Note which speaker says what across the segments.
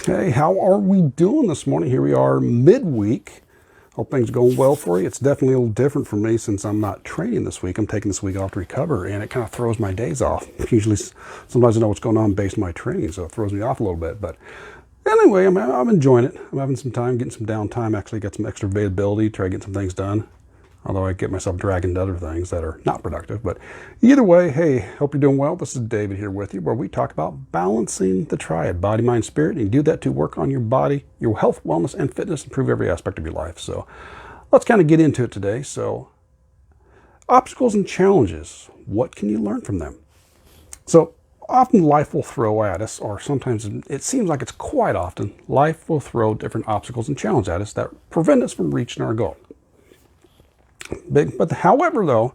Speaker 1: Hey, how are we doing this morning? Here we are midweek. Hope things are going well for you. It's definitely a little different for me since I'm not training this week. I'm taking this week off to recover, and it kind of throws my days off. Usually, sometimes I know what's going on based on my training, so it throws me off a little bit. But anyway, I'm enjoying it. I'm having some time, getting some downtime. Actually, got some extra availability, try to get some things done. Although I get myself dragged into other things that are not productive. But either way, hey, hope you're doing well. This is David here with you, where we talk about balancing the triad, body, mind, spirit. And you do that to work on your body, your health, wellness, and fitness, improve every aspect of your life. So let's kind of get into it today. So obstacles and challenges, what can you learn from them? So often life will throw at us, or sometimes it seems like it's quite often, life will throw different obstacles and challenges at us that prevent us from reaching our goal. But however, though,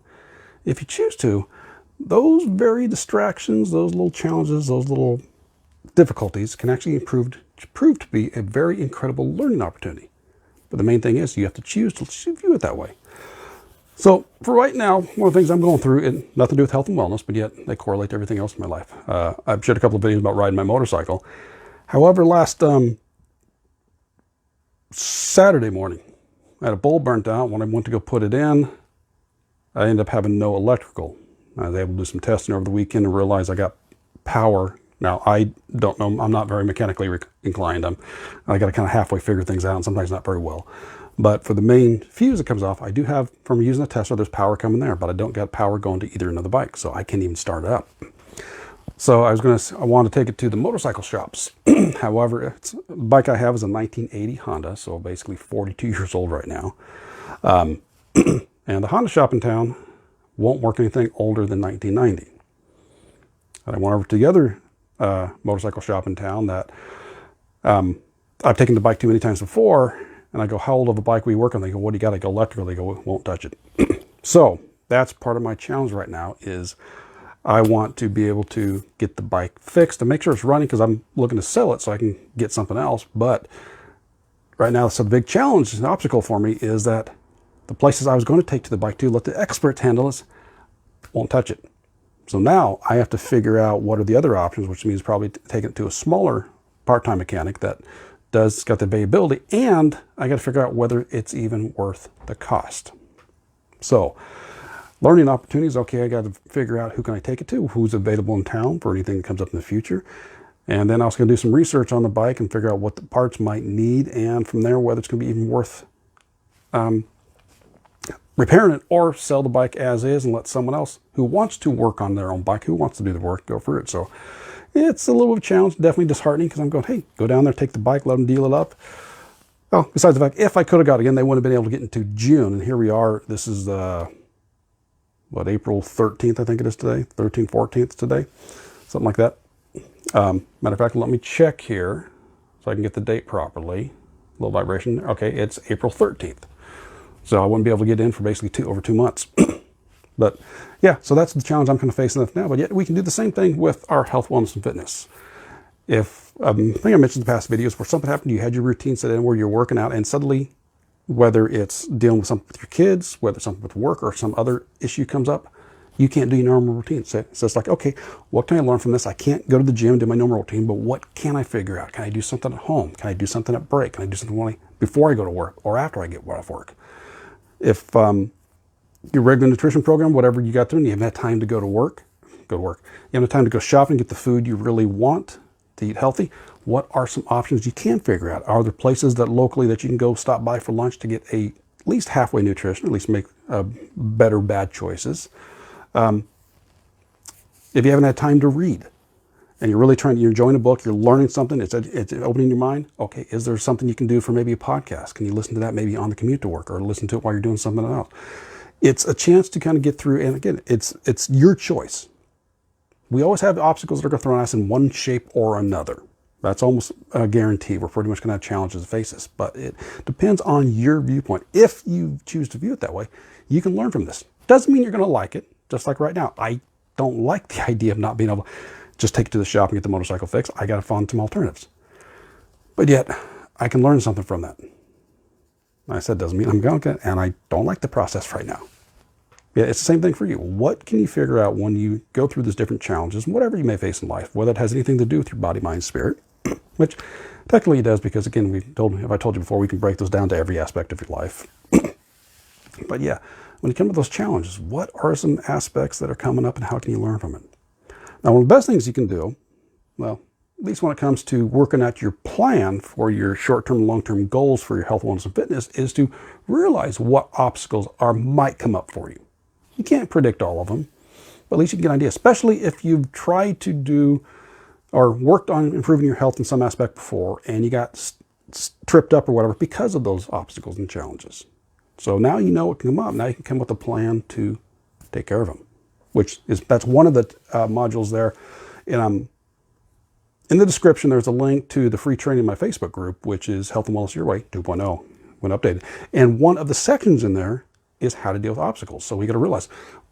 Speaker 1: if you choose to, those very distractions, those little challenges, those little difficulties can actually prove to be a very incredible learning opportunity. But the main thing is you have to choose to view it that way. So for right now, one of the things I'm going through, it nothing to do with health and wellness, but yet they correlate to everything else in my life. I've shared a couple of videos about riding my motorcycle. However, last Saturday morning, I had a bulb burnt out. When I went to go put it in, I ended up having no electrical. I was able to do some testing over the weekend and realize I got power. Now, I don't know. I'm not very mechanically inclined. I got to kind of halfway figure things out, and sometimes not very well. But for the main fuse that comes off, I do have, from using a Tesla, there's power coming there, but I don't got power going to either end of the bike, so I can't even start it up. So I wanted to take it to the motorcycle shops. However, the bike I have is a 1980 Honda, so basically 42 years old right now. And the Honda shop in town won't work anything older than 1990. And I went over to the other motorcycle shop in town that I've taken the bike to many times before, and I go, how old of a bike will you work on? They go, what do you got? I go, electrical. They go, won't touch it. So that's part of my challenge right now is I want to be able to get the bike fixed and make sure it's running because I'm looking to sell it so I can get something else. But right now, it's a big challenge, an obstacle for me is that the places I was going to take to the bike to let the experts handle it won't touch it. So now I have to figure out what are the other options, which means probably taking it to a smaller part-time mechanic that got the availability, and I got to figure out whether it's even worth the cost. So learning opportunities, okay, I got to figure out who can I take it to, who's available in town for anything that comes up in the future. And then I was going to do some research on the bike and figure out what the parts might need, and from there, whether it's going to be even worth repairing it or sell the bike as is and let someone else who wants to work on their own bike, who wants to do the work, go for it. So it's a little bit of a challenge, definitely disheartening because I'm going, hey, go down there, take the bike, let them deal it up. Oh, besides the fact, if I could have got it again, they wouldn't have been able to get into June. And here we are. This is April 13th, I think it is today, 13th, 14th today, something like that. Matter of fact, let me check here so I can get the date properly. A little vibration. Okay, it's April 13th. So I wouldn't be able to get in for basically over 2 months. But yeah, so that's the challenge I'm kind of facing now. But yet we can do the same thing with our health, wellness, and fitness. If I think I mentioned in the past videos where something happened, you had your routine set in where you're working out, and suddenly, whether it's dealing with something with your kids, whether it's something with work or some other issue comes up, you can't do your normal routine. So it's like, okay, what can I learn from this? I can't go to the gym and do my normal routine, but what can I figure out? Can I do something at home? Can I do something at break? Can I do something before I go to work or after I get off work? If your regular nutrition program, whatever you got through, and you haven't had time to go to work. You haven't had time to go shopping, get the food you really want to eat healthy. What are some options you can figure out? Are there places that locally that you can go stop by for lunch to get at least halfway nutrition, at least make better bad choices? If you haven't had time to read and you're really you're enjoying a book, you're learning something, it's opening your mind. Okay, is there something you can do for maybe a podcast? Can you listen to that maybe on the commute to work or listen to it while you're doing something else? It's a chance to kind of get through. And again, it's your choice. We always have obstacles that are going to throw at us in one shape or another. That's almost a guarantee. We're pretty much going to have challenges to face us, but it depends on your viewpoint. If you choose to view it that way, you can learn from this. Doesn't mean you're going to like it. Just like right now, I don't like the idea of not being able to just take it to the shop and get the motorcycle fixed. I got to find some alternatives. But yet, I can learn something from that. I said, doesn't mean I'm going to, and I don't like the process right now. Yeah, it's the same thing for you. What can you figure out when you go through these different challenges, whatever you may face in life, whether it has anything to do with your body, mind, spirit, which technically it does because, again, if I told you before, we can break those down to every aspect of your life. But yeah, when you come to those challenges, what are some aspects that are coming up and how can you learn from it? Now, one of the best things you can do, well, at least when it comes to working out your plan for your short-term and long-term goals for your health, wellness, and fitness, is to realize what obstacles might come up for you. You can't predict all of them, but at least you can get an idea, especially if you've tried to do or worked on improving your health in some aspect before and you got tripped up or whatever because of those obstacles and challenges. So now you know what can come up. Now you can come up with a plan to take care of them, that's one of the modules there. And in the description, there's a link to the free training in my Facebook group, which is Health and Wellness Your Way 2.0 when updated. And one of the sections in there is how to deal with obstacles. So we got to realize,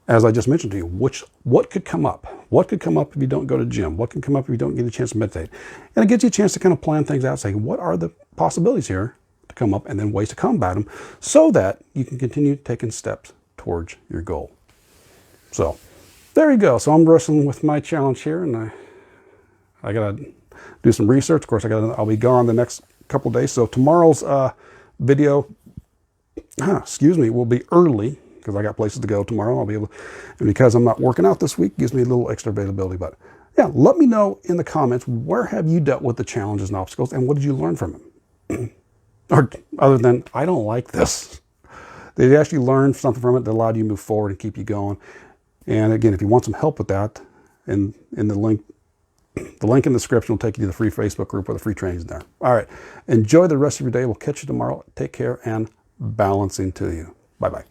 Speaker 1: as I just mentioned to you, what could come up? What could come up if you don't go to the gym? What could come up if you don't get a chance to meditate? And it gives you a chance to kind of plan things out, say, what are the possibilities here to come up, and then ways to combat them so that you can continue taking steps towards your goal. So there you go. So I'm wrestling with my challenge here, and I got to do some research. Of course, I'll be gone the next couple of days. So tomorrow's video, will be early because I got places to go tomorrow. I'll be able to, and because I'm not working out this week, gives me a little extra availability. But yeah, let me know in the comments, where have you dealt with the challenges and obstacles, and what did you learn from them? Or other than, I don't like this. Did you actually learn something from it that allowed you to move forward and keep you going? And again, if you want some help with that, in the link in the description will take you to the free Facebook group where the free training's there. All right. Enjoy the rest of your day. We'll catch you tomorrow. Take care and balancing to you. Bye-bye.